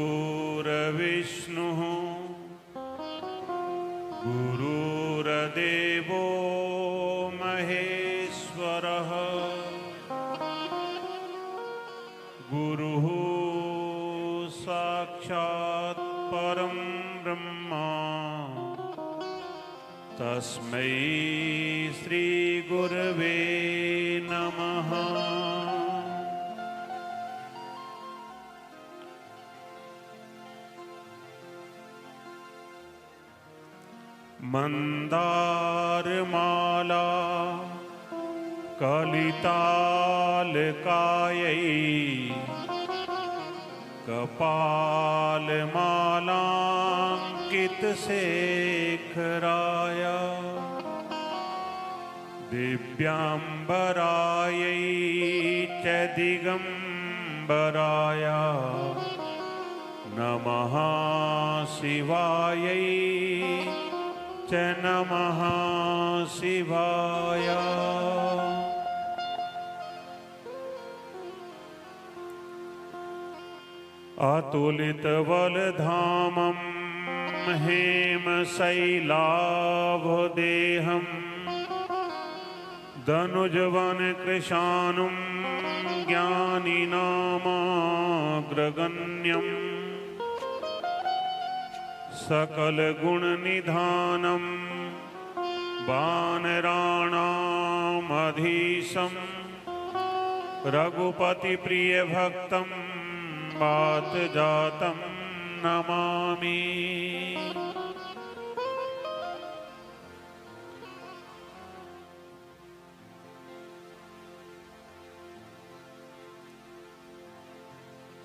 गुरुर्विष्णुः गुरुर्देवो महेश्वरः गुरुः साक्षात् परं ब्रह्मा तस्मै श्री गुरवे नमः। मंदारमाला कलितालकायै कपालमालांकितशेखराय दिव्यांबरायै च दिगंबराय नमः शिवायै च नमः शिवाय। अतुलितबलधामं हेमशैलाभदेहं दनुजवनकृशानुं ज्ञानिनामाग्रगण्यम् सकलगुणनिधानं वानराणामधीशं रघुपतिप्रियभक्तं वातजातं नमामि।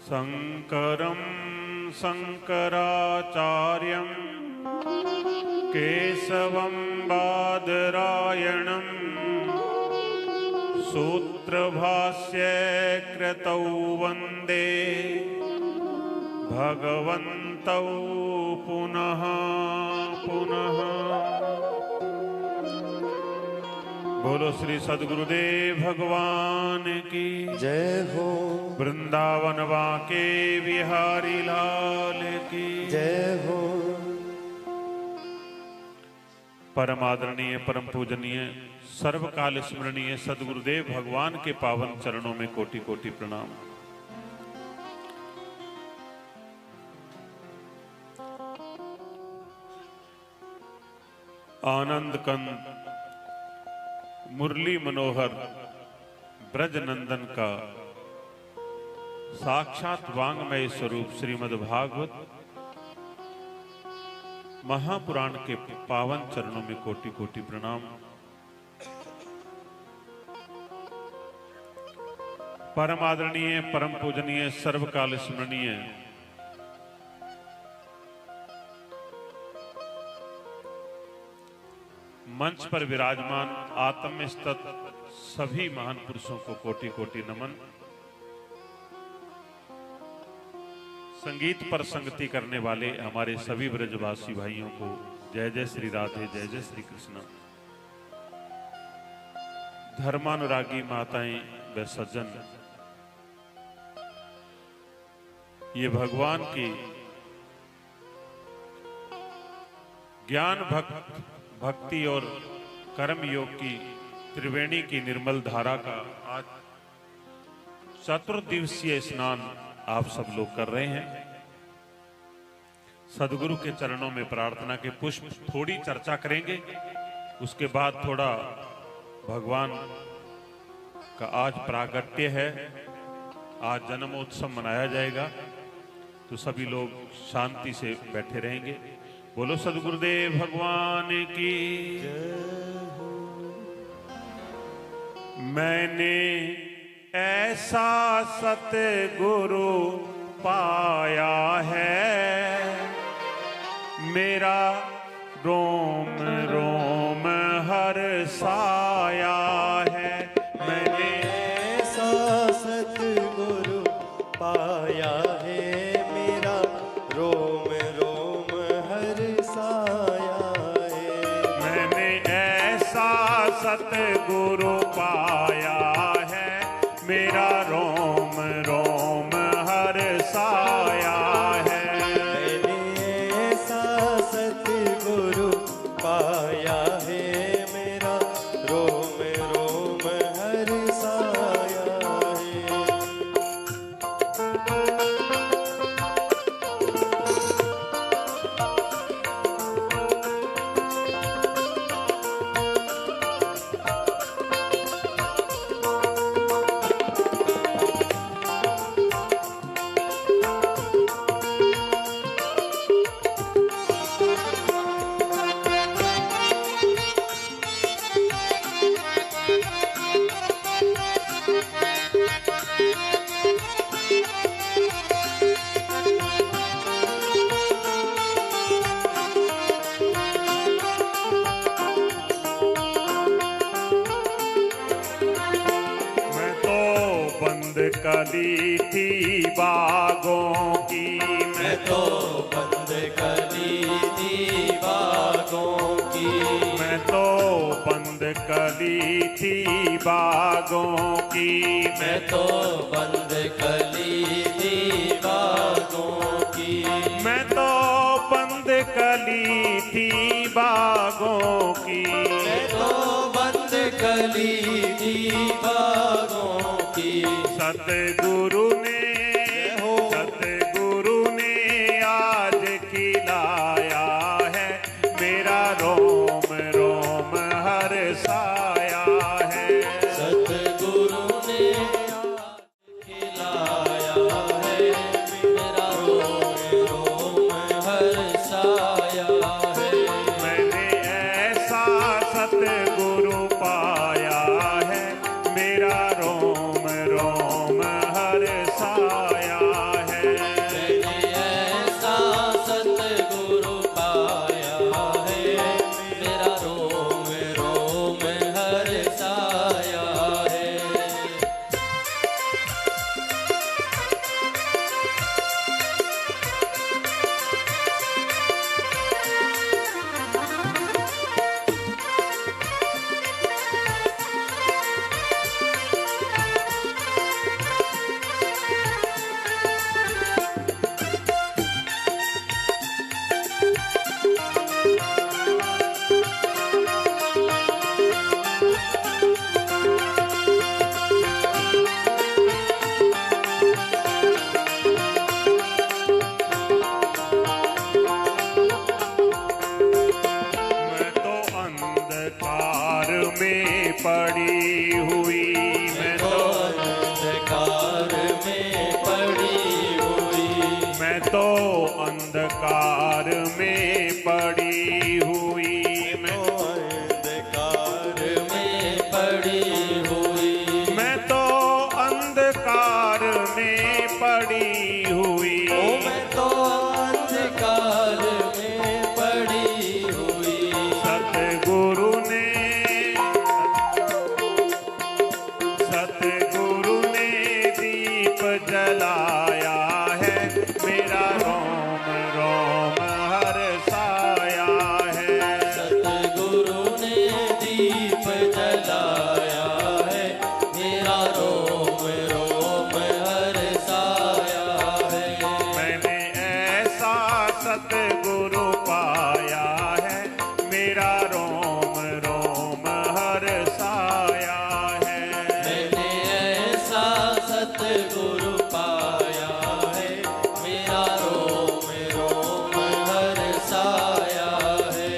शंकरं शंकराचार्यं केशवं बादरायणं सूत्रभाष्यकृतौ वन्दे भगवन्तौ पुनः पुनः। बोलो श्री सद्गुरुदेव भगवान की जय हो। वृंदावन बांके बिहारी लाल की जय हो। परम आदरणीय परम पूजनीय सर्वकाल स्मरणीय सद्गुरुदेव भगवान के पावन चरणों में कोटि कोटि प्रणाम। आनंद कंद मुरली मनोहर ब्रज नंदन का साक्षात वांगमय स्वरूप श्रीमद् भागवत महापुराण के पावन चरणों में कोटि कोटि प्रणाम। परम आदरणीय परम पूजनीय सर्वकाल स्मरणीय मंच पर विराजमान आत्मस्तत सभी महान पुरुषों को कोटि कोटि नमन। संगीत पर संगति करने वाले हमारे सभी ब्रजवासी भाइयों को जय जय श्री राधे, जय जय श्री कृष्ण। धर्मानुरागी माताएं व सज्जन, ये भगवान की ज्ञान भक्ति और कर्म योग की त्रिवेणी की निर्मल धारा का आज चतुर्दिवसीय स्नान आप सब लोग कर रहे हैं। सदगुरु के चरणों में प्रार्थना के पुष्प थोड़ी चर्चा करेंगे, उसके बाद थोड़ा भगवान का आज प्रागट्य है, आज जन्मोत्सव मनाया जाएगा, तो सभी लोग शांति से बैठे रहेंगे। बोलो सद्गुरुदेव भगवान की। मैंने ऐसा सतगुरु पाया है, मेरा रोम रोम हर साया है। मैंने ऐसा सतगुरु पाया है, मेरा रोम रोम हर साया है। मैंने ऐसा सतगुरु पाया है, मेरा रोम रोम हर साया है। कली थी बागों की, मैं तो बंद कली थी बागों की, मैं तो बंद कली थी बागों की, मैं तो बंद कली थी बागों की, मैं तो बंद कली थी बागों की, मैं तो बंद कली थी बागों की। सतगुरु ने, सतगुरु ने आज खिलाया है, मेरा रोम रोम हर्षाया है। सतगुरु ने खिलाया है, मेरा रोम रोम हर्षाया है। मैंने ऐसा सतगुरु पाया है, मेरा रोम रोम हर्षाया है। मैंने ऐसा सतगुरु पाया है, मेरा रोम रोम हर्षाया है। मैं तो अंधकार में पड़ी हुई, मैं तो अंधकार में पड़ी हुई, मैं तो अंधकार में पड़ी हुई, मैं अंधकार में पड़ी हुई, मैं तो अंधकार में पड़ी हुई। ओ मैं तो अंधकार में पड़ी हुई। सतगुरु ने, सतगुरु ने दीप जलाया है, मेरा रोम रोम हर्षाया है। सतगुरु ने दीप जलाया है, मेरा रोम रोम हर्षाया है। मैंने ऐसा सतगुरु पाया है, मेरा रोम रोम हर्षाया है। मैंने ऐसा सतगुरु पाया है, मेरा रोम रोम हर्षाया है।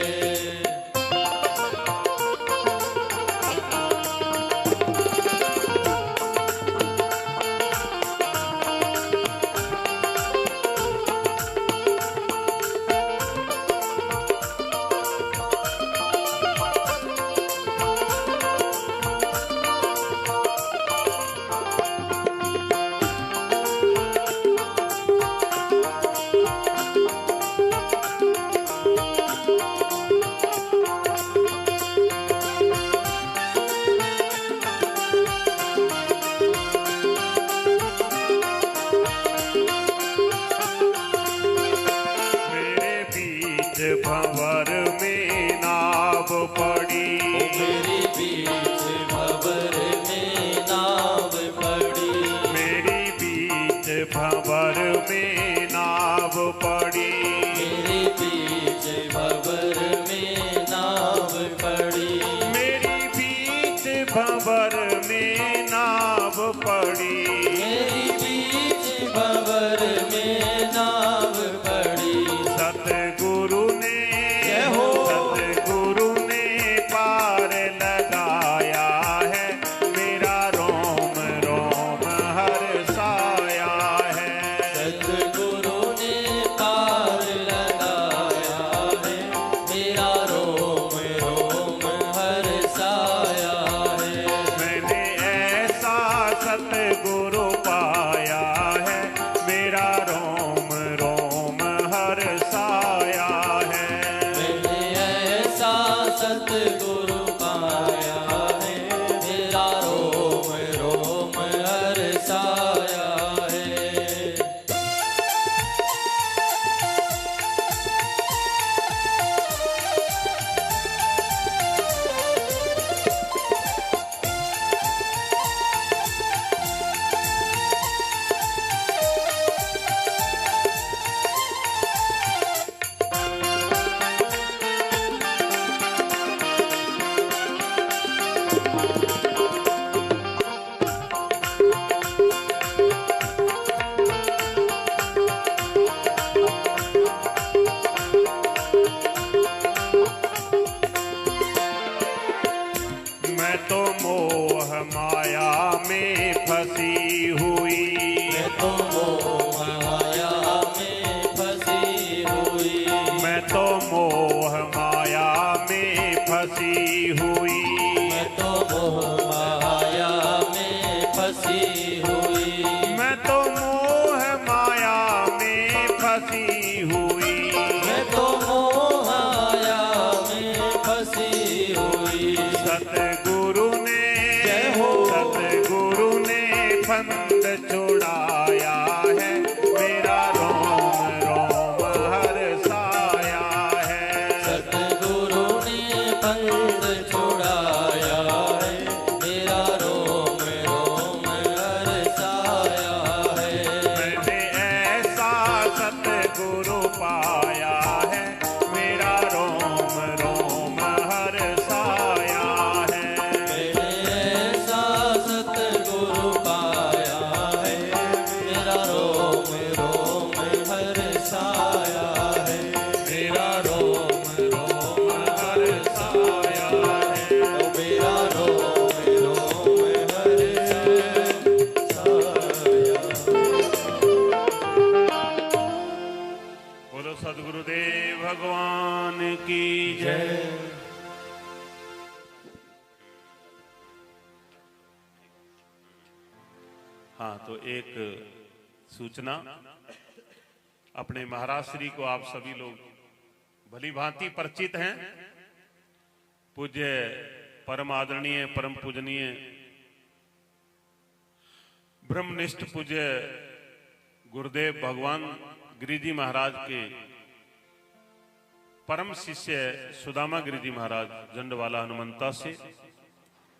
मेरे बीच भंवर में नाव पड़ी, मेरी बीच भंवर में नाव पड़ी, मेरी बीच भंवर में नाव पड़ी, मेरी बीच भंवर में नाव पड़ी, मेरी बीच भंवर में नाव पड़ी। मेरी बीच भंवर में नाव पड़ी। सतगुरु ने, जय हो। सतगुरु ने पार लगाया है, मेरा रोम रोम हर्षाया है। सतगुरु ने पार फंसी हुई, मैं तो मोहाया में फंसी हुई। सतगुरु ने, जय हो। सतगुरु ने फंद छुड़ाया है, मेरा रोम रोम हर्षाया है। सतगुरु ने पंथ छुड़ाया है, मेरा रोम रोम हर्षाया है। मैंने ऐसा सतगुरु पाया है, मेरा रोम रोम हर्षाया है। मैंने ऐसा सतगुरु पाया है, मेरा रोम रोम हर्षाया है। मेरा रोम रोम हर्षाया है। ओ मेरा रोम रोम हर्षाया। बोलो सदगुरुदेव भगवान की जय। हाँ, तो एक सूचना, अपने महाराज श्री को आप सभी लोग भली भांति परिचित हैं। पूज्य परम आदरणीय परम पूजनीय ब्रह्मनिष्ठ पूज्य गुरुदेव भगवान गिरि जी महाराज के परम शिष्य सुदामा गिरि जी महाराज जंडवाला हनुमंता से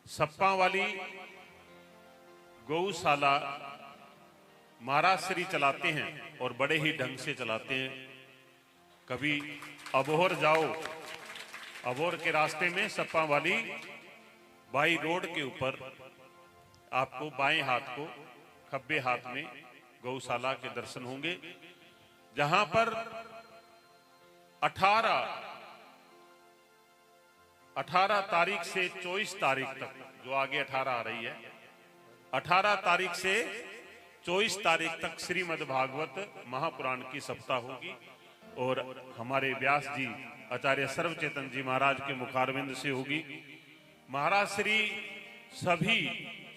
सप्पा वाली गौशाला महाराज श्री चलाते हैं और बड़े ही ढंग से चलाते हैं। कभी अबोहर जाओ, अबोहर के रास्ते में सप्पा वाली बाई रोड के ऊपर आपको बाएं हाथ को खब्बे हाथ में गौशाला के दर्शन होंगे, जहां पर 18 तारीख से 24 तारीख तक, जो आगे 18 आ रही है, 18 तारीख से 24 तारीख तक श्रीमद् भागवत महापुराण की सप्ताह होगी। और हमारे व्यास जी आचार्य सर्वचेतन जी महाराज के मुखारविंद से होगी। महाराज श्री सभी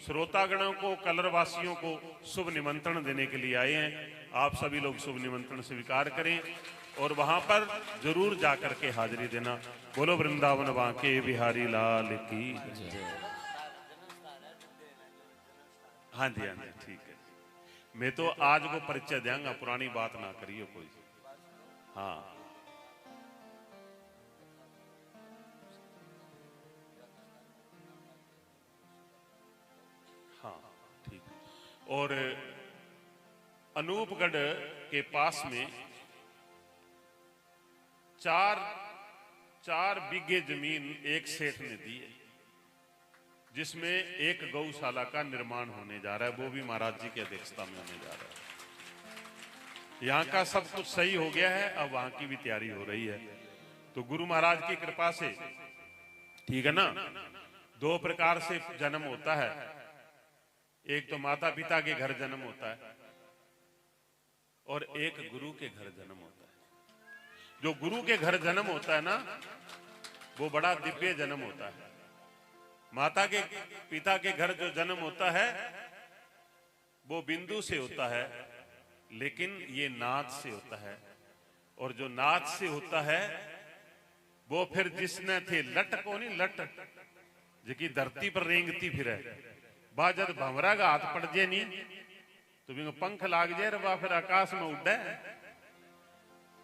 श्रोतागणों को, कलरवासियों को शुभ निमंत्रण देने के लिए आए हैं। आप सभी लोग शुभ निमंत्रण स्वीकार करें और वहां पर जरूर जाकर के हाजिरी देना। बोलो वृंदावन बांके बिहारी लाल की जय। हाँ जी, हाँ जी, ठीक है। मैं तो आज को परिचय देंगा, पुरानी बात ना करिए कोई। हाँ, हाँ, ठीक। और अनूपगढ़ के पास में चार बीघे जमीन एक सेठ ने दी है, जिसमें एक गौशाला का निर्माण होने जा रहा है। वो भी महाराज जी की अध्यक्षता में होने जा रहा है। यहाँ का सब कुछ सही हो गया है, अब वहां की भी तैयारी हो रही है। तो गुरु महाराज की कृपा से, ठीक है ना, दो प्रकार से जन्म होता है। एक तो माता पिता के घर जन्म होता है और एक गुरु के घर जन्म होता है। जो गुरु के घर जन्म होता है ना, वो बड़ा दिव्य जन्म होता है। माता के पिता के घर जो जन्म होता है वो बिंदु से होता है, लेकिन ये नाद से होता है। और जो नाद से होता है वो फिर जिसने थे लट को नहीं, लट जी धरती पर रेंगती फिर बा, जब भंवरा का हाथ पड़ जाए नहीं तो भी पंख लाग जाए बा, फिर आकाश में उड़े।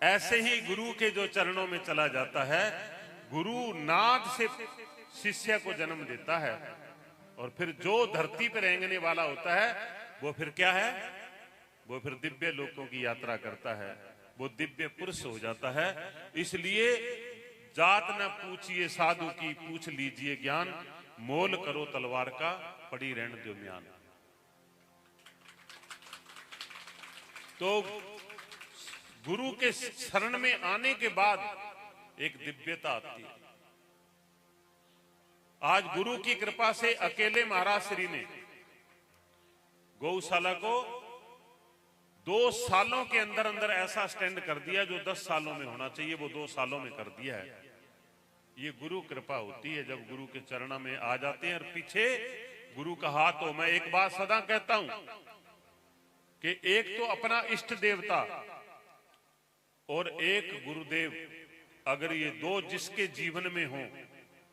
ऐसे ही गुरु के जो चरणों में चला जाता है, गुरु नाद से शिष्य को जन्म देता है। और फिर जो धरती पर रेंगने वाला होता है वो फिर क्या है, वो फिर दिव्य लोकों की यात्रा करता है, वो दिव्य पुरुष हो जाता है। इसलिए जात न पूछिए साधु की, पूछ लीजिए ज्ञान, मोल करो तलवार का, पड़ी रहन दो म्यान। तो गुरु के शरण में आने के बाद एक दिव्यता आती है। आज गुरु की कृपा से अकेले महाराज श्री ने गौशाला को 2 सालों के अंदर अंदर ऐसा स्टैंड कर दिया जो 10 सालों में होना चाहिए, वो 2 सालों में कर दिया है। ये गुरु कृपा होती है जब गुरु के चरणों में आ जाते हैं। और पीछे गुरु का हाथ हो। मैं एक बात सदा कहता हूं कि एक तो अपना इष्ट देवता और एक गुरुदेव, अगर ये दो जिसके जीवन में हो,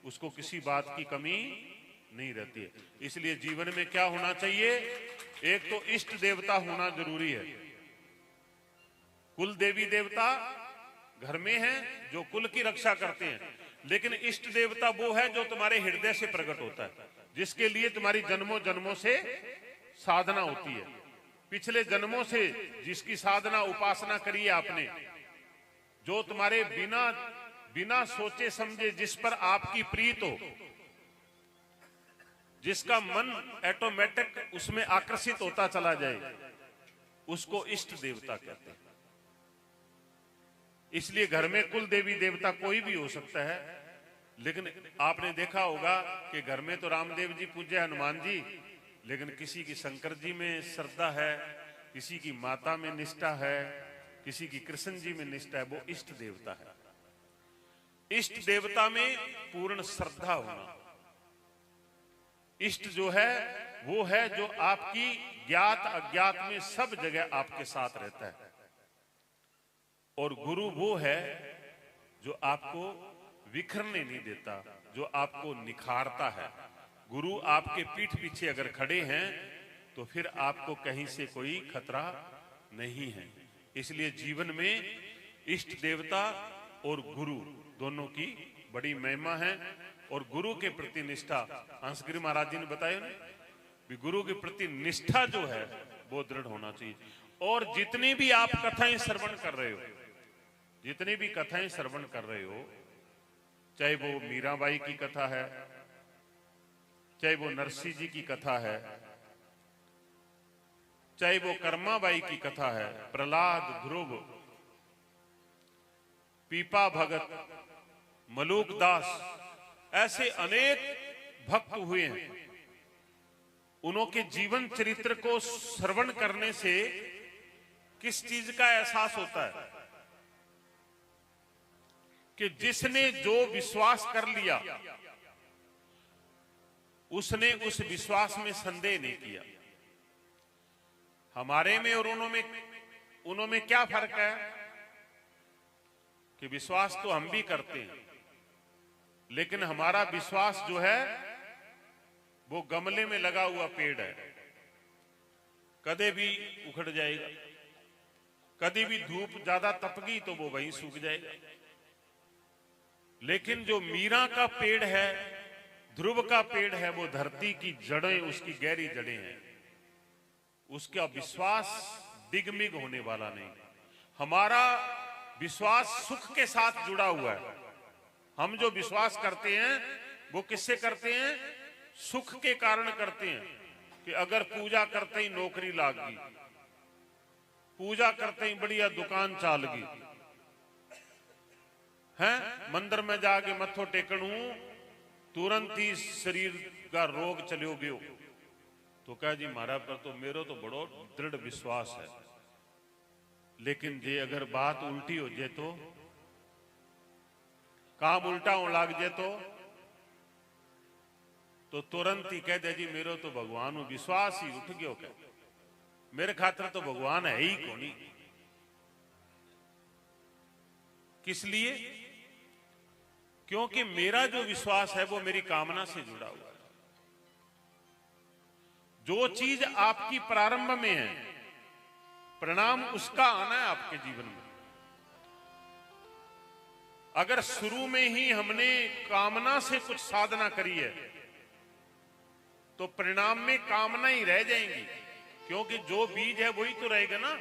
उसको किसी बात की कमी नहीं रहती है। इसलिए जीवन में क्या होना चाहिए? एक तो इष्ट देवता होना जरूरी है। कुल देवी देवता घर में हैं जो कुल की रक्षा करते हैं, लेकिन इष्ट देवता वो है जो तुम्हारे हृदय से प्रकट होता है, जिसके लिए तुम्हारी जन्मों जन्मों से साधना होती है। पिछले जन्मों से जिसकी साधना उपासना करी है आपने, जो तुम्हारे बिना सोचे समझे जिस पर आपकी प्रीत हो, जिसका मन ऑटोमेटिक उसमें आकर्षित होता चला जाए, उसको इष्ट देवता कहते हैं। इसलिए घर में कुल देवी देवता कोई भी हो सकता है, लेकिन आपने देखा होगा कि घर में तो रामदेव जी पूज्य, हनुमान जी, लेकिन किसी की शंकर जी में श्रद्धा है, किसी की माता में निष्ठा है, किसी की कृष्ण जी में निष्ठा है, वो इष्ट देवता है। इष्ट देवता में पूर्ण श्रद्धा होना। इष्ट जो है वो है जो आपकी ज्ञात अज्ञात में सब जगह आपके साथ रहता है, और गुरु वो है जो आपको विखरने नहीं देता, जो आपको निखारता है। गुरु आपके पीठ पीछे अगर खड़े हैं तो फिर आपको कहीं से कोई खतरा नहीं है। इसलिए जीवन में इष्ट देवता और गुरु दोनों की बड़ी महिमा है। और गुरु के प्रति निष्ठा, हंसगिरी महाराज जी ने बताया ना, भी गुरु के प्रति निष्ठा जो है वो दृढ़ होना चाहिए। और जितनी भी आप कथाएं श्रवण कर रहे हो, जितनी भी कथाएं श्रवण कर रहे हो, चाहे वो मीराबाई की कथा है, चाहे वो नरसिंह जी की कथा है, चाहे वो कर्माबाई की कथा है, प्रहलाद, ध्रुव, पीपा भगत, मलूक दास, ऐसे अनेक भक्त हुए हैं। उनके जीवन चरित्र को श्रवण करने से किस चीज का एहसास होता है कि जिसने जो विश्वास कर लिया उसने उस विश्वास में संदेह नहीं किया। हमारे में और उनमें क्या फर्क है कि विश्वास तो हम भी करते हैं, लेकिन हमारा विश्वास जो है वो गमले में लगा हुआ पेड़ है, कदे भी उखड़ जाएगा, कभी भी धूप ज्यादा तपगी तो वो वहीं सूख जाएगा। लेकिन जो मीरा का पेड़ है, ध्रुव का पेड़ है, वो धरती की जड़ें, उसकी गहरी जड़ें हैं, उसका विश्वास डिगमिग होने वाला नहीं। हमारा विश्वास सुख के साथ जुड़ा हुआ है। हम जो विश्वास करते हैं वो किससे करते हैं? सुख के कारण करते हैं कि अगर पूजा करते ही नौकरी लाग गई, पूजा करते ही बढ़िया दुकान चाल गई है, मंदिर में जाके मत्थो टेकणू तुरंत ही शरीर का रोग चलो गयो, तो कह जी मारा पर तो मेरो तो बड़ो दृढ़ विश्वास है। लेकिन जे अगर बात उल्टी हो जाए, तो काम उल्टा हो लाग जाए, तो तुरंत ही कह दे जी मेरो तो भगवान हूं विश्वास ही उठ गयो, कह मेरे खातिर तो भगवान है ही कोनी। किस लिए? क्योंकि मेरा जो विश्वास है वो मेरी कामना से जुड़ा हुआ है। जो चीज आपकी प्रारंभ में है, परिणाम उसका आना है आपके जीवन में। अगर शुरू में ही हमने कामना से कुछ साधना करी है तो परिणाम में कामना ही रह जाएंगी, क्योंकि जो बीज है वही तो रहेगा ना।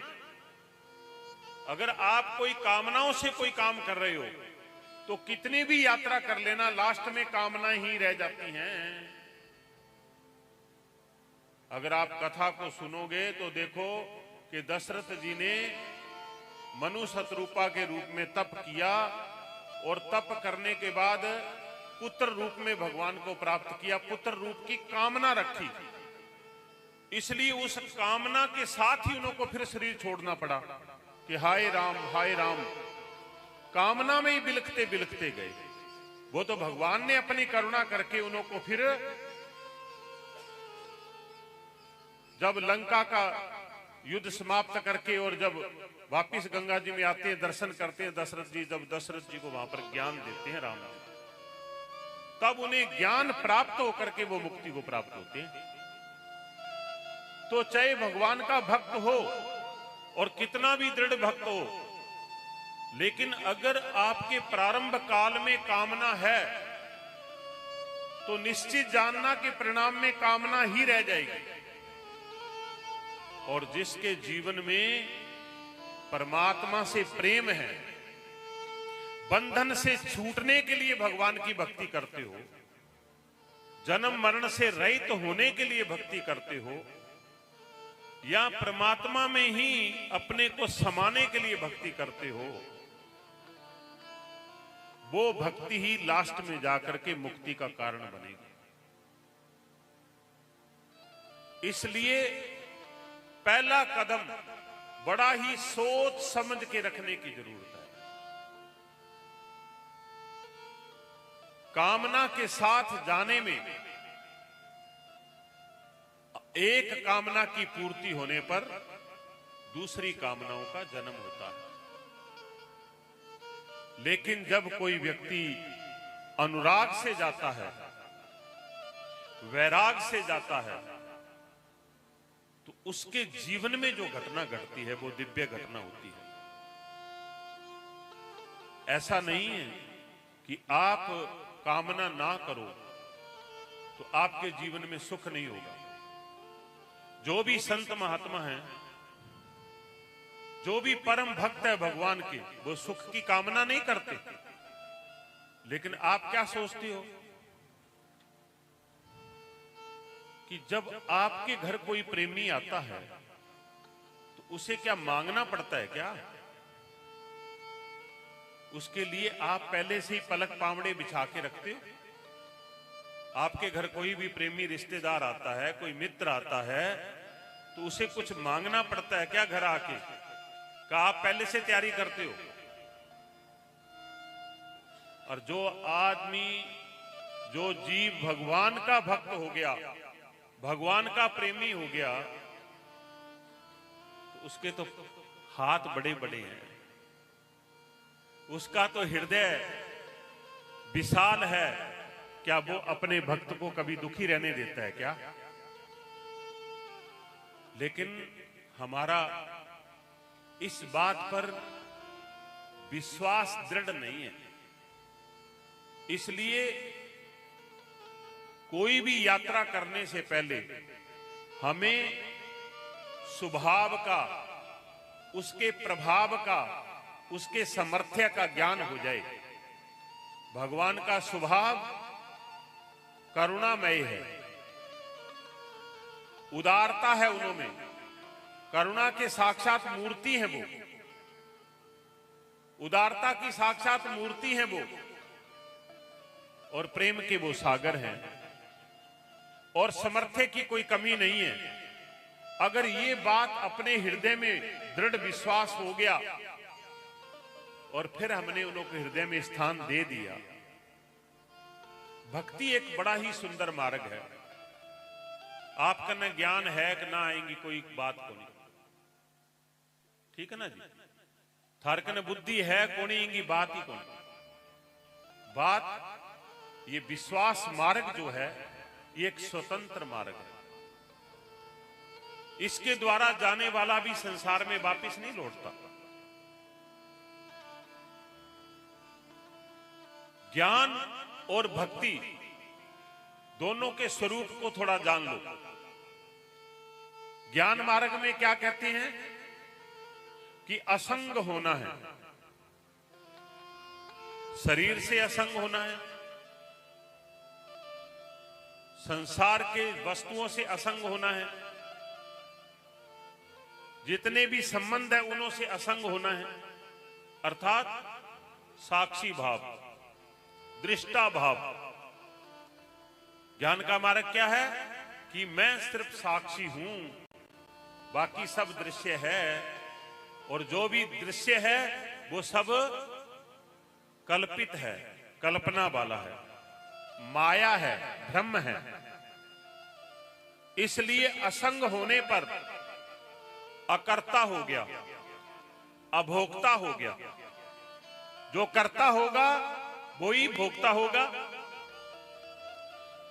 अगर आप कोई कामनाओं से कोई काम कर रहे हो तो कितनी भी यात्रा कर लेना, लास्ट में कामना ही रह जाती हैं। अगर आप कथा को सुनोगे तो देखो कि दशरथ जी ने मनु शतरूपा के रूप में तप किया, और तप करने के बाद पुत्र रूप में भगवान को प्राप्त किया, पुत्र रूप की कामना रखी, इसलिए उस कामना के साथ ही उनको फिर शरीर छोड़ना पड़ा कि हाय राम, कामना में ही बिलखते बिलखते गए। वो तो भगवान ने अपनी करुणा करके उनको फिर जब लंका का युद्ध समाप्त करके और जब वापिस गंगा जी में आते हैं, दर्शन करते हैं दशरथ जी, जब दशरथ जी को वहां पर ज्ञान देते हैं राम जी, तब उन्हें ज्ञान प्राप्त होकर के वो मुक्ति को प्राप्त होते हैं। तो चाहे भगवान का भक्त हो और कितना भी दृढ़ भक्त हो, लेकिन अगर आपके प्रारंभ काल में कामना है तो निश्चित जानना कि परिणाम में कामना ही रह जाएगी। और जिसके जीवन में परमात्मा से प्रेम है, बंधन से छूटने के लिए भगवान की भक्ति करते हो, जन्म मरण से रहित होने के लिए भक्ति करते हो, या परमात्मा में ही अपने को समाने के लिए भक्ति करते हो, वो भक्ति ही लास्ट में जाकर के मुक्ति का कारण बनेगी। इसलिए पहला कदम बड़ा ही सोच समझ के रखने की जरूरत है। कामना के साथ जाने में एक कामना की पूर्ति होने पर दूसरी कामनाओं का जन्म होता है। लेकिन जब कोई व्यक्ति अनुराग से जाता है, वैराग से जाता है, तो उसके जीवन में जो घटना घटती है वो दिव्य घटना होती है। ऐसा नहीं है कि आप कामना ना करो तो आपके जीवन में सुख नहीं होगा। जो भी संत महात्मा हैं, जो भी परम भक्त है भगवान के, वो सुख की कामना नहीं करते। लेकिन आप क्या सोचते हो कि जब आपके घर कोई प्रेमी आता है तो उसे क्या मांगना पड़ता है क्या? उसके लिए आप पहले से ही पलक पावड़े बिछा के रखते हो? आपके घर कोई भी प्रेमी रिश्तेदार आता है, कोई मित्र आता है, तो उसे कुछ मांगना पड़ता है क्या घर आके? क्या आप पहले से तैयारी करते हो? और जो आदमी, जो जीव भगवान का भक्त हो गया, भगवान का प्रेमी हो गया, तो उसके तो हाथ बड़े बड़े हैं, उसका तो हृदय विशाल है। क्या वो अपने भक्त को कभी दुखी रहने देता है क्या? लेकिन हमारा इस बात पर विश्वास दृढ़ नहीं है। इसलिए कोई भी यात्रा करने से पहले हमें स्वभाव का, उसके प्रभाव का, उसके सामर्थ्य का ज्ञान हो जाए। भगवान का स्वभाव करुणामय है, उदारता है उन्होंने, करुणा के साक्षात मूर्ति है वो, उदारता की साक्षात मूर्ति है वो, और प्रेम के वो सागर हैं, और सामर्थ्य की कोई कमी नहीं है। अगर ये बात अपने हृदय में दृढ़ विश्वास हो गया और फिर हमने उनको हृदय में स्थान दे दिया, भक्ति एक बड़ा ही सुंदर मार्ग है। आपका न ज्ञान है कि ना आएंगी कोई बात को नहीं, ठीक है ना जी? थारकन बुद्धि है कोनी इंगी बात ही कोनी। बात ये विश्वास मार्ग जो है ये एक स्वतंत्र मार्ग है। इसके द्वारा जाने वाला भी संसार में वापस नहीं लौटता। ज्ञान और भक्ति दोनों के स्वरूप को थोड़ा जान लो। ज्ञान मार्ग में क्या कहते हैं कि असंग होना है, शरीर से असंग होना है, संसार के वस्तुओं से असंग होना है, जितने भी संबंध है उनों से असंग होना है, अर्थात साक्षी भाव, दृष्टा भाव। ज्ञान का मार्ग क्या है कि मैं सिर्फ साक्षी हूं, बाकी सब दृश्य है, और जो भी दृश्य है वो सब कल्पित है, कल्पना वाला है, माया है, भ्रम है। इसलिए असंग होने पर अकर्ता हो गया, अभोक्ता हो गया। जो कर्ता होगा वो ही भोक्ता होगा।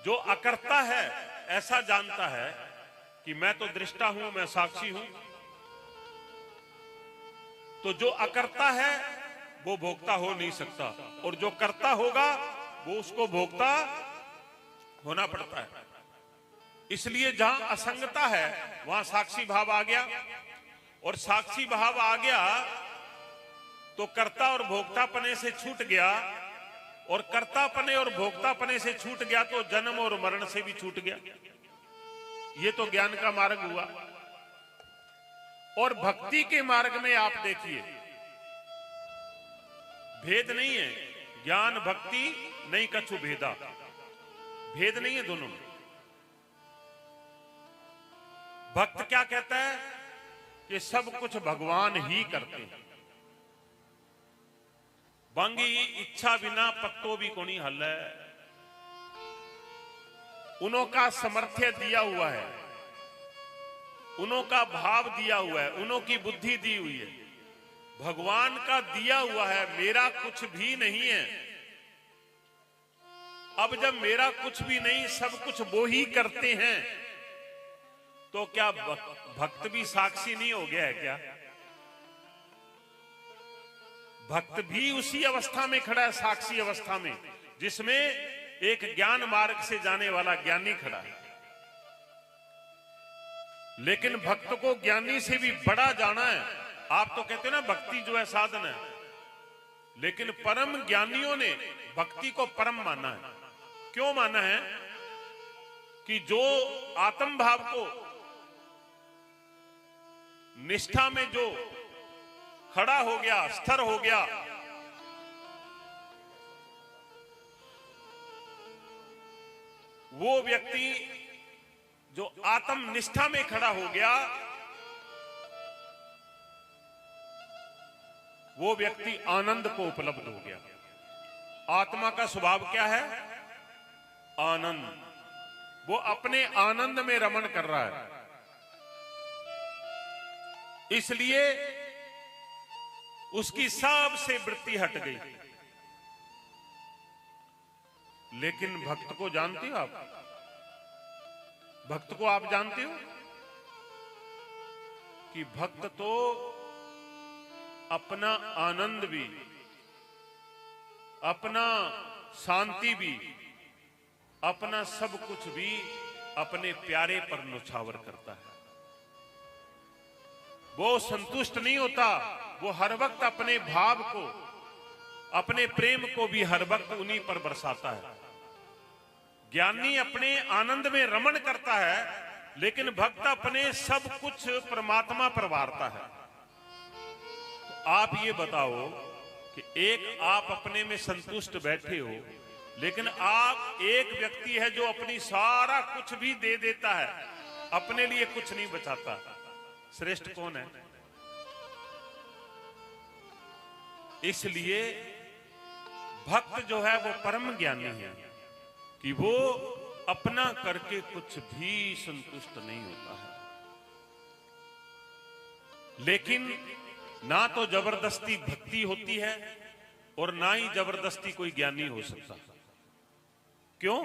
जो अकर्ता है ऐसा जानता है कि मैं तो दृष्टा हूं, मैं साक्षी हूं। तो जो अकर्ता है वो भोक्ता हो नहीं सकता, और जो कर्ता होगा वो उसको भोक्ता होना पड़ता है। इसलिए जहां असंगता है वहां साक्षी भाव आ गया, और साक्षी भाव आ गया तो कर्ता और भोक्तापने से छूट गया, और कर्तापने और भोक्तापने से छूट गया तो जन्म और मरण से भी छूट गया। ये तो ज्ञान का मार्ग हुआ। और भक्ति के मार्ग में आप देखिए भेद नहीं है, ज्ञान भक्ति नहीं कछु भेदा, भेद नहीं है दोनों में। भक्त क्या कहता है कि सब कुछ भगवान ही करते हैं। बांगी इच्छा बिना पत्तो भी कोनी हल है। उनका समर्थ्य दिया हुआ है, उनका भाव दिया हुआ है, उनकी बुद्धि दी हुई है, भगवान का दिया हुआ है। मेरा कुछ भी नहीं है। अब जब मेरा कुछ भी नहीं, सब कुछ वो ही करते हैं, तो क्या भक्त भी साक्षी नहीं हो गया है क्या? भक्त भी उसी अवस्था में खड़ा है, साक्षी अवस्था में, जिसमें एक ज्ञान मार्ग से जाने वाला ज्ञानी खड़ा है। लेकिन भक्त को ज्ञानी से भी बड़ा जाना है। आप तो कहते हो ना भक्ति जो है साधन है, लेकिन परम ज्ञानियों ने भक्ति को परम माना है। क्यों माना है? कि जो आत्म भाव को निष्ठा में जो खड़ा हो गया, स्थिर हो गया, वो व्यक्ति जो आत्म निष्ठा में खड़ा हो गया, वो व्यक्ति आनंद को उपलब्ध हो गया। आत्मा का स्वभाव क्या है? आनंद। वो अपने आनंद में रमण कर रहा है। इसलिए उसकी सबसे वृत्ति हट गई। लेकिन भक्त को जानते हो आप? भक्त को आप जानते हो कि भक्त तो अपना आनंद भी, अपना शांति भी, अपना सब कुछ भी अपने प्यारे पर न्यौछावर करता है। वो संतुष्ट नहीं होता। वो हर वक्त अपने भाव को, अपने प्रेम को भी हर वक्त उन्हीं पर बरसाता है। ज्ञानी अपने आनंद में रमण करता है, लेकिन भक्त अपने सब कुछ परमात्मा पर वारता है। तो आप ये बताओ कि एक आप अपने में संतुष्ट बैठे हो, लेकिन आप एक व्यक्ति है जो अपनी सारा कुछ भी दे देता है, अपने लिए कुछ नहीं बचाता। श्रेष्ठ कौन है? इसलिए भक्त जो है वो परम ज्ञानी है कि वो अपना करके कुछ भी संतुष्ट नहीं होता है। लेकिन ना तो जबरदस्ती भक्ति होती है और ना ही जबरदस्ती कोई ज्ञानी हो सकता। क्यों?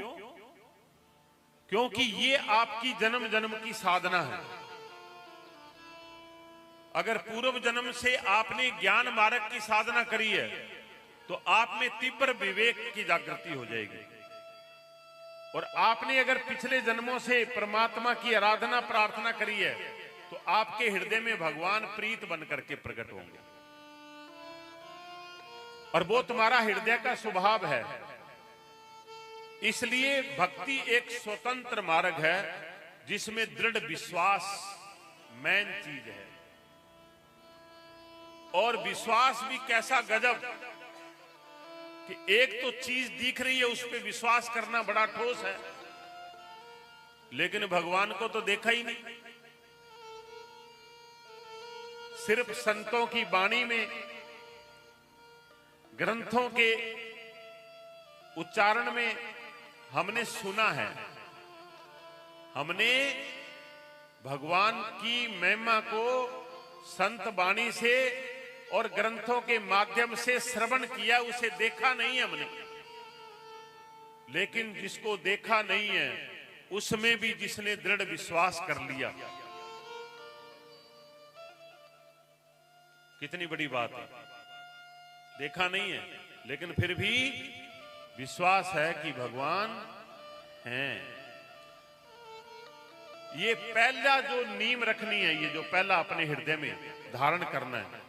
क्योंकि ये आपकी जन्म जन्म की साधना है। अगर पूर्व जन्म से आपने ज्ञान मार्ग की साधना करी है तो आप में तीव्र विवेक की जागृति हो जाएगी। और आपने अगर पिछले जन्मों से परमात्मा की आराधना प्रार्थना करी है तो आपके हृदय में भगवान प्रीत बन करके प्रकट होंगे, और वो तुम्हारा हृदय का स्वभाव है। इसलिए भक्ति एक स्वतंत्र मार्ग है जिसमें दृढ़ विश्वास मेन चीज है। और विश्वास भी कैसा गजब कि एक तो चीज दिख रही है, उस पर विश्वास करना बड़ा ठोस है, लेकिन भगवान को तो देखा ही नहीं। सिर्फ संतों की वाणी में, ग्रंथों के उच्चारण में हमने सुना है। हमने भगवान की महिमा को संत वाणी से और ग्रंथों के माध्यम से श्रवण किया, उसे देखा नहीं हमने। लेकिन जिसको देखा नहीं है उसमें भी जिसने दृढ़ विश्वास कर लिया, कितनी बड़ी बात है। देखा नहीं है लेकिन फिर भी विश्वास है कि भगवान हैं। ये पहला जो नींव रखनी है, ये जो पहला अपने हृदय में धारण करना है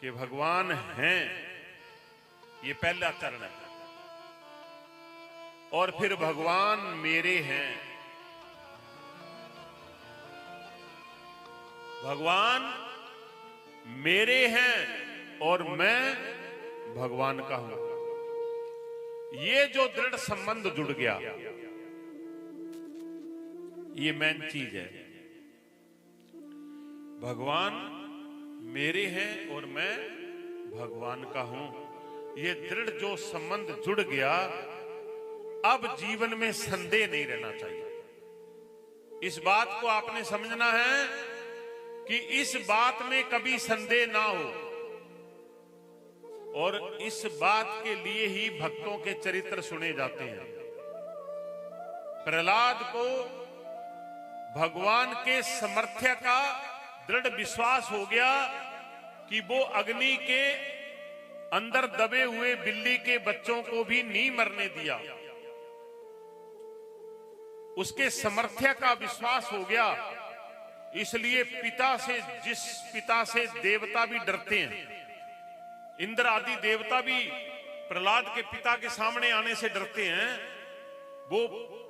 कि भगवान हैं, ये पहला चरण है। और फिर भगवान मेरे हैं, भगवान मेरे हैं और मैं भगवान का हूं। ये जो दृढ़ संबंध जुड़ गया, ये मेन चीज है। भगवान मेरे हैं और मैं भगवान का हूं। ये दृढ़ जो संबंध जुड़ गया, अब जीवन में संदेह नहीं रहना चाहिए। इस बात को आपने समझना है कि इस बात में कभी संदेह ना हो। और इस बात के लिए ही भक्तों के चरित्र सुने जाते हैं। प्रहलाद को भगवान के सामर्थ्य का दृढ़ विश्वास हो गया कि वो अग्नि के अंदर दबे हुए बिल्ली के बच्चों को भी नहीं मरने दिया। उसके सामर्थ्य का विश्वास हो गया। इसलिए पिता से, जिस पिता से देवता भी डरते हैं, इंद्र आदि देवता भी प्रहलाद के पिता के सामने आने से डरते हैं, वो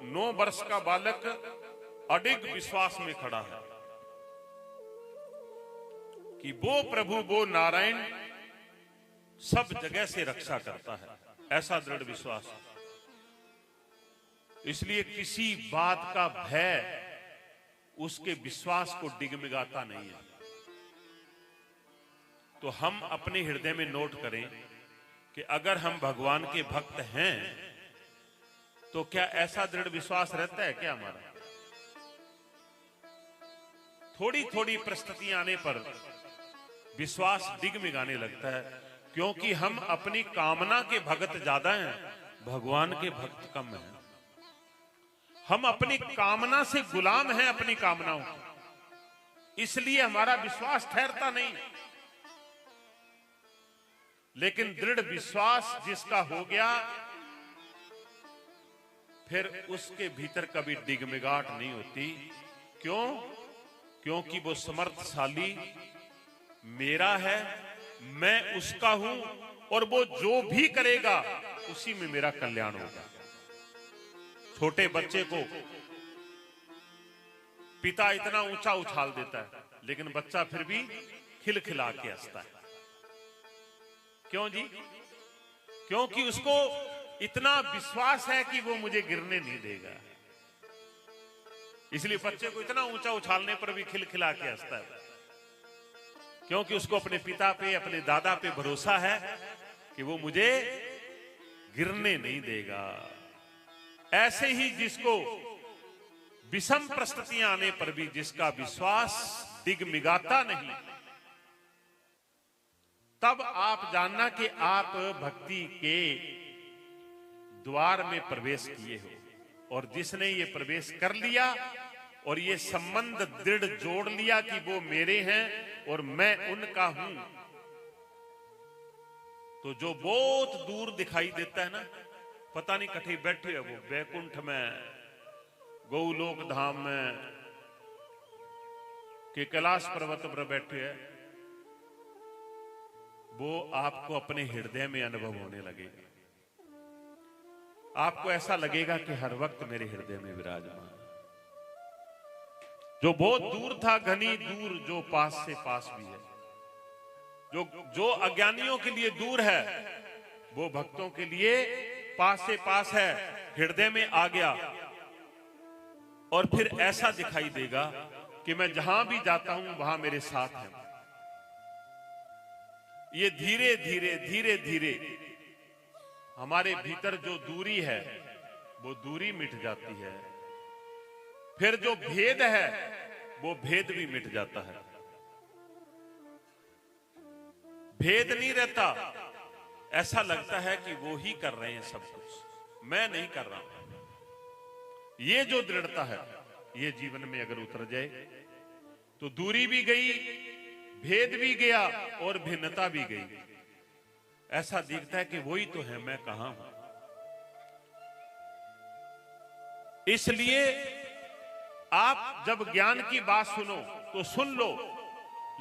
9 वर्ष का बालक अडिग विश्वास में खड़ा है कि वो प्रभु, वो नारायण सब जगह से रक्षा करता है। ऐसा दृढ़ विश्वास। इसलिए किसी बात का भय उसके विश्वास को डिगमिगाता नहीं है। तो हम अपने हृदय में नोट करें कि अगर हम भगवान के भक्त हैं तो क्या ऐसा दृढ़ विश्वास रहता है क्या हमारा? थोड़ी थोड़ी परिस्थितियां आने पर विश्वास डिगमिगाने लगता है, क्योंकि हम अपनी कामना के भक्त ज्यादा हैं, भगवान के भक्त कम हैं। हम अपनी कामना से गुलाम हैं, अपनी कामनाओं की, इसलिए हमारा विश्वास ठहरता नहीं। लेकिन दृढ़ विश्वास जिसका हो गया, फिर उसके भीतर कभी डिगमिगाहट नहीं होती। क्यों? क्योंकि वो समर्थशाली मेरा है, मैं उसका हूं, और वो जो भी करेगा उसी में मेरा कल्याण होगा। छोटे बच्चे को पिता इतना ऊंचा उछाल देता है, लेकिन बच्चा फिर भी खिलखिला के हंसता है। क्यों जी? क्योंकि उसको इतना विश्वास है कि वो मुझे गिरने नहीं देगा। इसलिए बच्चे को इतना ऊंचा उछालने पर भी खिलखिला के हंसता है, क्योंकि उसको अपने पिता पे, अपने दादा पे भरोसा है कि वो मुझे गिरने नहीं देगा। ऐसे ही जिसको विषम परिस्थितियां आने पर भी जिसका विश्वास डिगमिगाता नहीं, तब आप जानना कि आप भक्ति के द्वार में प्रवेश किए हो। और जिसने ये प्रवेश कर लिया और ये संबंध दृढ़ जोड़ लिया कि वो मेरे हैं और मैं उनका हूं, तो जो बहुत दूर दिखाई देता है ना, पता नहीं कहीं बैठे है वो वैकुंठ में, गौलोक धाम में, के कैलाश पर्वत पर बैठे है, वो आपको अपने हृदय में अनुभव होने लगेगा। आपको ऐसा लगेगा कि हर वक्त मेरे हृदय में विराजमान। जो बहुत दूर था, घनी दूर, जो पास से पास भी है, जो अज्ञानियों के लिए दूर है, वो भक्तों के लिए पास से पास है, हृदय में आ गया। और फिर ऐसा दिखाई देगा कि मैं जहां भी जाता हूं वहां मेरे साथ है। ये धीरे धीरे धीरे धीरे हमारे भीतर जो दूरी है वो दूरी मिट जाती है। फिर जो भेद है वो भेद भी मिट जाता है। भेद नहीं रहता, ऐसा लगता है कि वो ही कर रहे हैं सब कुछ, मैं नहीं कर रहा हूं। ये जो दृढ़ता है, ये जीवन में अगर उतर जाए तो दूरी भी गई, भेद भी गया और भिन्नता भी गई। ऐसा दिखता है कि वही तो है, मैं कहां हूं। इसलिए आप जब ज्ञान की बात सुनो तो सुन लो,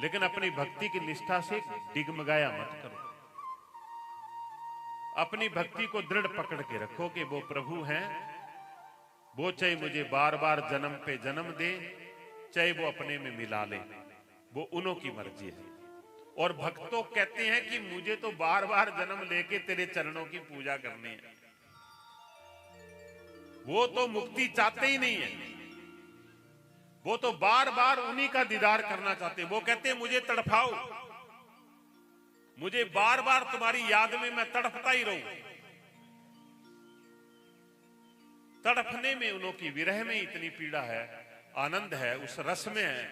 लेकिन अपनी भक्ति की निष्ठा से डिगमगाया मत करो। अपनी भक्ति को दृढ़ पकड़ के रखो कि वो प्रभु हैं, वो चाहे मुझे बार बार जन्म पे जन्म दे, चाहे वो अपने में मिला ले, वो उन्हों की मर्जी है। और भक्तों कहते हैं कि मुझे तो बार बार जन्म लेके तेरे चरणों की पूजा करनी है। वो तो मुक्ति चाहते ही नहीं है, वो तो बार बार उन्हीं का दीदार करना चाहते हैं। वो कहते हैं मुझे तड़फाओ, मुझे बार बार तुम्हारी याद में मैं तड़फता ही रहूं। तड़फने में उन्हों की विरह में इतनी पीड़ा है, आनंद है, उस रस में है।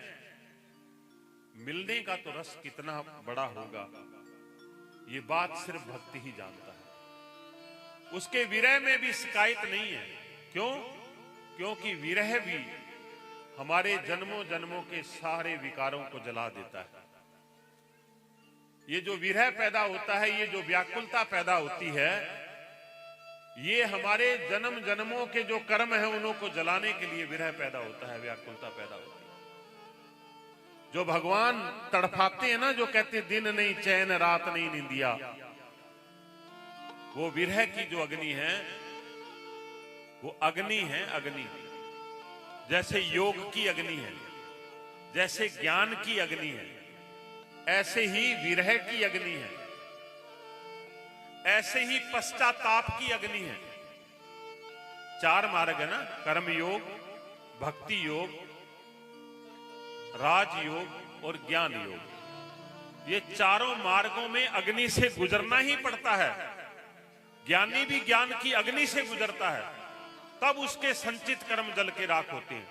मिलने का तो रस कितना बड़ा होगा, ये बात सिर्फ भक्ति ही जानता है। उसके विरह में भी शिकायत नहीं है। क्यों? क्योंकि विरह भी हमारे जन्मों जन्मों के सारे विकारों को जला देता है। ये जो विरह पैदा होता है, ये जो व्याकुलता पैदा होती है, ये हमारे जन्म जन्मों के जो कर्म है उन्हों को जलाने के लिए विरह पैदा होता है, व्याकुलता पैदा होती है। जो भगवान तड़फाते हैं ना, जो कहते दिन नहीं चैन रात नहीं निंदिया, वो विरह की जो अग्नि है, वो अग्नि है। अग्नि जैसे योग की अग्नि है, जैसे ज्ञान की अग्नि है, ऐसे ही विरह की अग्नि है, ऐसे ही पश्चाताप की अग्नि है। चार मार्ग है ना, कर्म योग, भक्ति योग, राजयोग और ज्ञान योग। ये चारों मार्गों में अग्नि से गुजरना ही पड़ता है। ज्ञानी भी ज्ञान की अग्नि से गुजरता है, तब उसके संचित कर्म जल के राख होते हैं।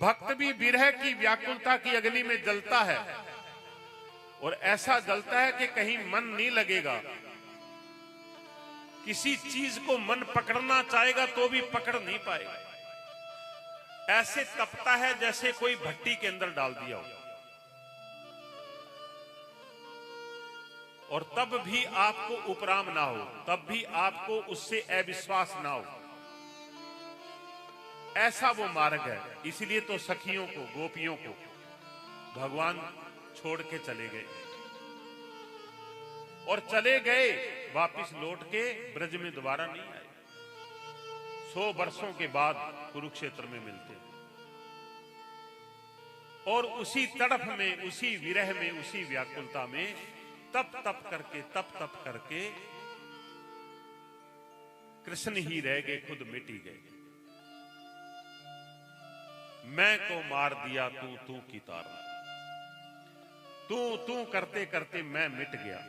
भक्त भी विरह की व्याकुलता की अग्नि में जलता है, और ऐसा जलता है कि कहीं मन नहीं लगेगा। किसी चीज को मन पकड़ना चाहेगा तो भी पकड़ नहीं पाएगा। ऐसे तपता है जैसे कोई भट्टी के अंदर डाल दिया हो, और तब भी आपको उपराम ना हो, तब भी आपको उससे अविश्वास ना हो। ऐसा वो मार्ग है। इसलिए तो सखियों को, गोपियों को भगवान छोड़ के चले गए, और चले गए वापिस लौट के ब्रज में दोबारा नहीं आए। 100 वर्षों के बाद कुरुक्षेत्र में मिलते हैं, और उसी तड़फ में, उसी विरह में, उसी व्याकुलता में तप तप करके कृष्ण ही रह गए, खुद मिट ही गए। मैं को मार दिया तू तू की तारा, तू तू करते करते मैं मिट गया।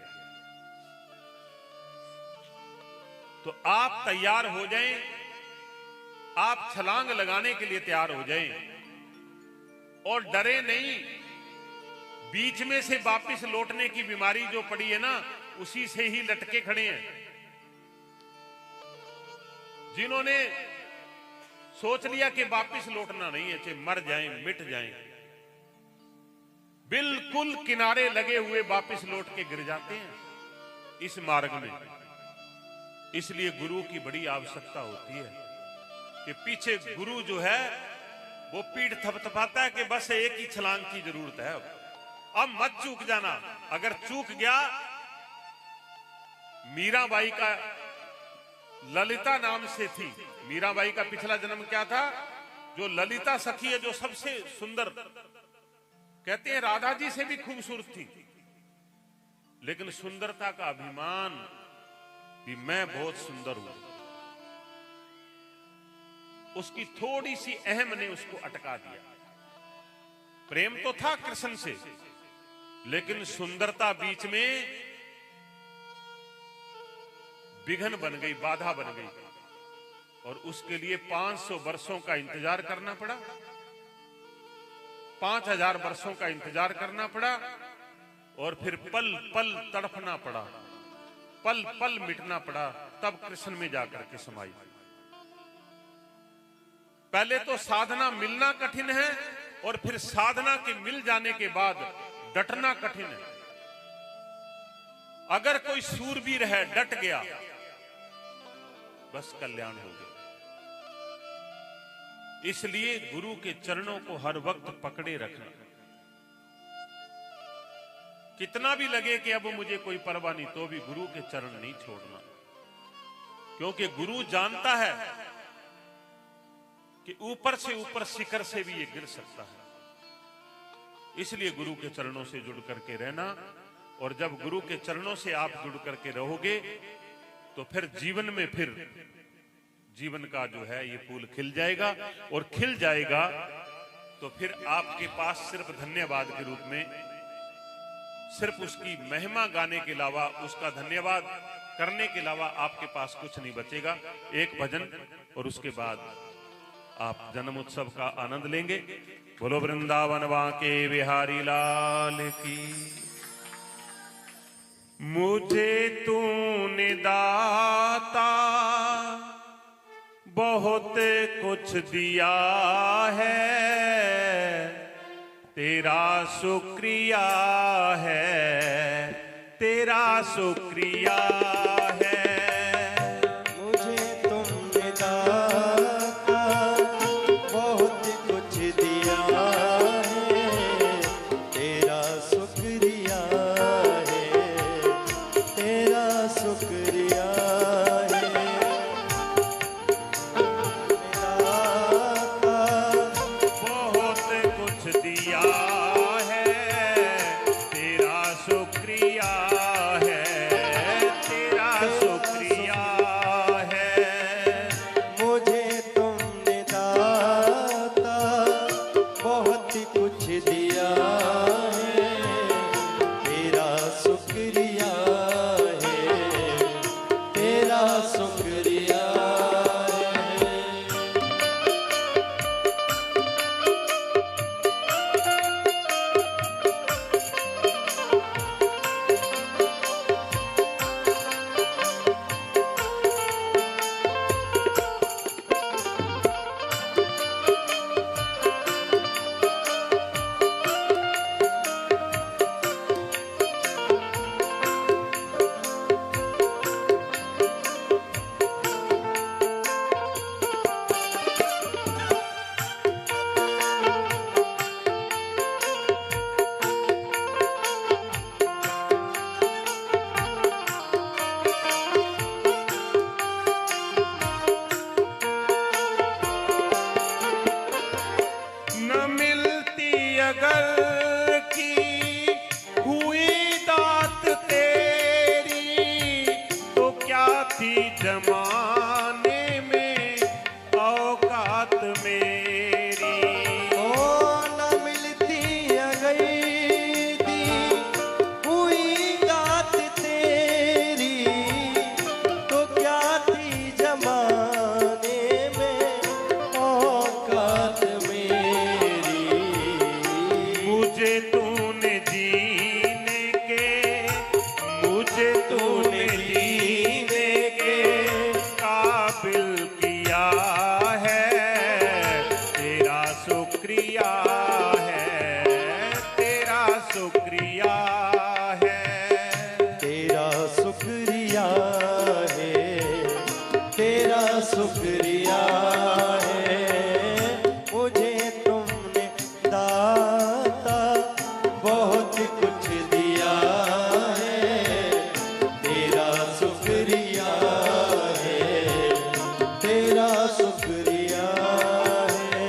तो आप तैयार हो जाएं, आप छलांग लगाने के लिए तैयार हो जाएं, और डरे नहीं। बीच में से वापस लौटने की बीमारी जो पड़ी है ना, उसी से ही लटके खड़े हैं। जिन्होंने सोच लिया कि वापस लौटना नहीं है, चाहे मर जाएं, मिट जाएं, बिल्कुल किनारे लगे हुए वापस लौट के गिर जाते हैं इस मार्ग में। इसलिए गुरु की बड़ी आवश्यकता होती है कि पीछे गुरु जो है वो पीठ थपथपाता है कि बस एक ही छलांग की जरूरत है, अब मत चूक जाना। अगर चूक गया, मीराबाई का ललिता नाम से थी। मीराबाई का पिछला जन्म क्या था? जो ललिता सखी है, जो सबसे सुंदर, कहते हैं राधा जी से भी खूबसूरत थी, लेकिन सुंदरता का अभिमान कि मैं बहुत सुंदर हूं, उसकी थोड़ी सी अहम ने उसको अटका दिया। प्रेम तो था कृष्ण से, लेकिन सुंदरता बीच में विघ्न बन गई, बाधा बन गई, और उसके लिए 500 वर्षों का इंतजार करना पड़ा, 5000 वर्षों का इंतजार करना पड़ा, और फिर पल पल तड़पना पड़ा, पल पल मिटना पड़ा, तब कृष्ण में जाकर के समाई। पहले तो साधना मिलना कठिन है और फिर साधना के मिल जाने के बाद डटना कठिन है। अगर कोई सूरवीर है, डट गया, बस कल्याण हो गया। इसलिए गुरु के चरणों को हर वक्त पकड़े रखना। कितना भी लगे कि अब मुझे कोई परवाह नहीं, तो भी गुरु के चरण नहीं छोड़ना, क्योंकि गुरु जानता है कि ऊपर से ऊपर शिखर से भी ये गिर सकता है। इसलिए गुरु के चरणों से जुड़ करके रहना, और जब गुरु के चरणों से आप जुड़ करके रहोगे तो फिर जीवन में फिर जीवन का जो है ये फूल खिल जाएगा, और खिल जाएगा तो फिर आपके पास सिर्फ धन्यवाद के रूप में, सिर्फ उसकी महिमा गाने के अलावा, उसका धन्यवाद करने के अलावा आपके पास कुछ नहीं बचेगा। एक भजन और उसके बाद आप जन्म उत्सव का आनंद लेंगे। बोलो वृंदावन बांके बिहारी लाल की। मुझे तूने दाता बहुत कुछ दिया है, तेरा शुक्रिया है, तेरा शुक्रिया है। मुझे तुमने दाता बहुत कुछ दिया है, तेरा शुक्रिया है, तेरा शुक्रिया है। बहुत कुछ दिया है, तेरा शुक्रिया है, तेरा शुक्रिया है। मुझे तुमने दाता बहुत कुछ दिया है, तेरा शुक्रिया है, तेरा शुक्रिया है। न मिलती अगर की हुई दात तेरी, तो क्या थी जमाने में औकात मेरी। ओ न मिलती अगर दी हुई दात तेरी, तो क्या थी जमाने में औकात मेरी। मुझे तूने जीने के, मुझे तूने जीने के काबिल किया है, तेरा शुक्रिया है, तेरा शुक्रिया है। तेरा शुक्रिया है, तेरा शुक्रिया है। मुझे तुमने दाता बहुत कुछ दिया है, तेरा शुक्रिया है, तेरा शुक्रिया है।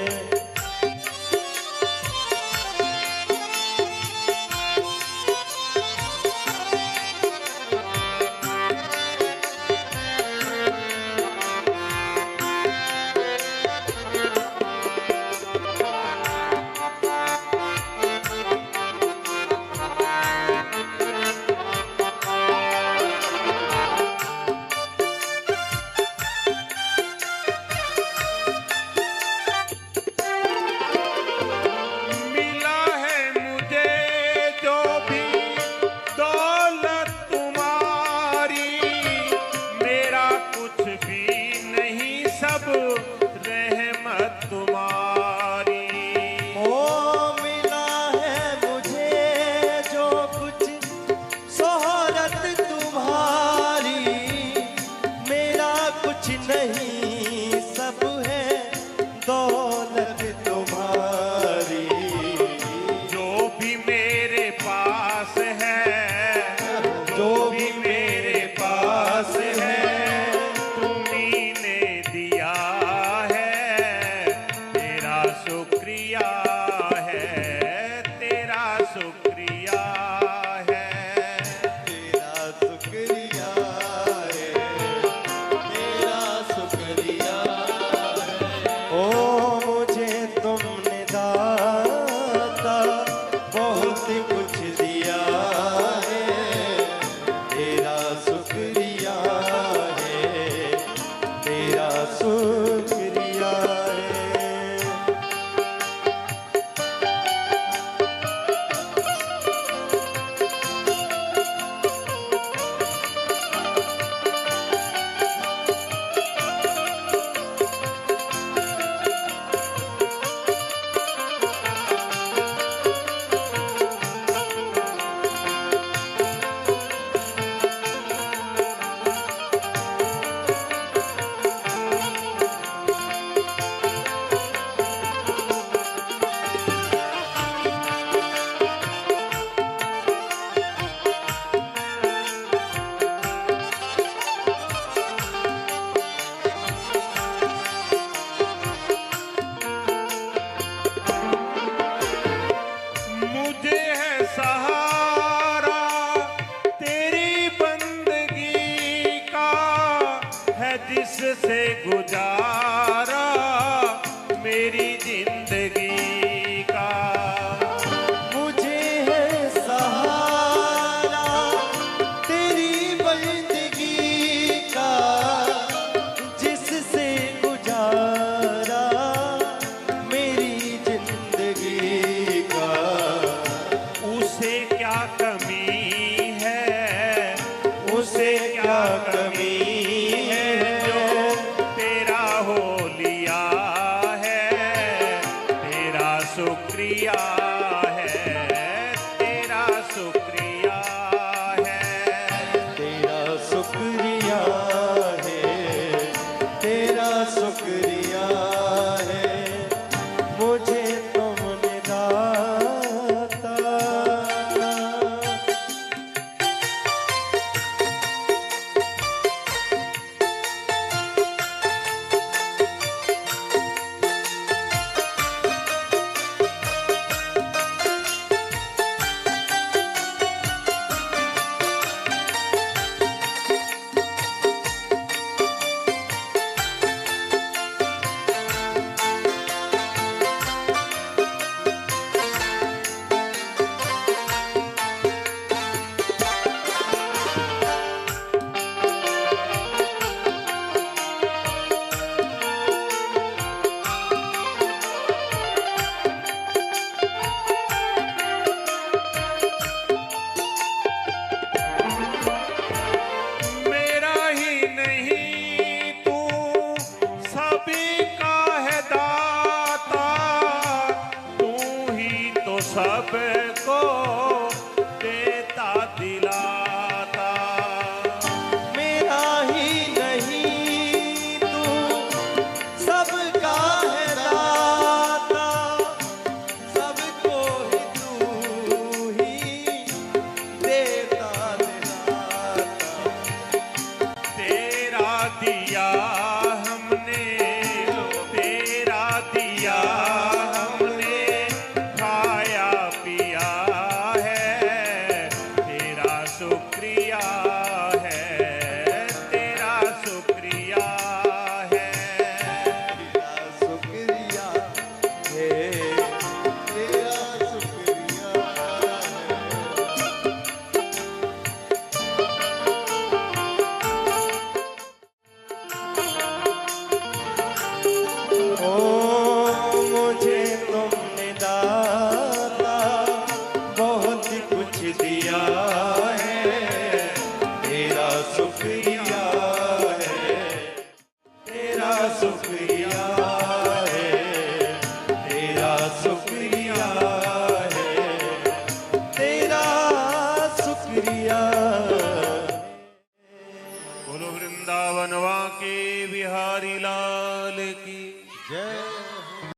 जिससे गुजारा मेरी जिंदगी का। मुझे है सहारा तेरी बंदगी का, जिससे गुजारा मेरी जिंदगी का। उसे क्या कमी है, उसे क्या कमी है जो तेरा हो लिया है। तेरा शुक्रिया है, तेरा शुक्रिया है। तेरा शुक्रिया है, तेरा शुक्रिया है, मुझे तुमने दाता। मेरा ही नहीं तू सभी का है दाता। तू ही तो सबको देता दिलाता। मेरा ही नहीं तू सबका है दाता, सबको ही तू ही देता दिलाता। तेरा दिया हमने, तेरा दिया हमने, खाया पिया है। तेरा शुक्रिया है, तेरा शुक्रिया है। तेरा शुक्रिया है, तेरा शुक्रिया है। ओ मुझे तुमने दाता बहुत कुछ दिया है। तेरा शुक्रिया है, तेरा शुक्रिया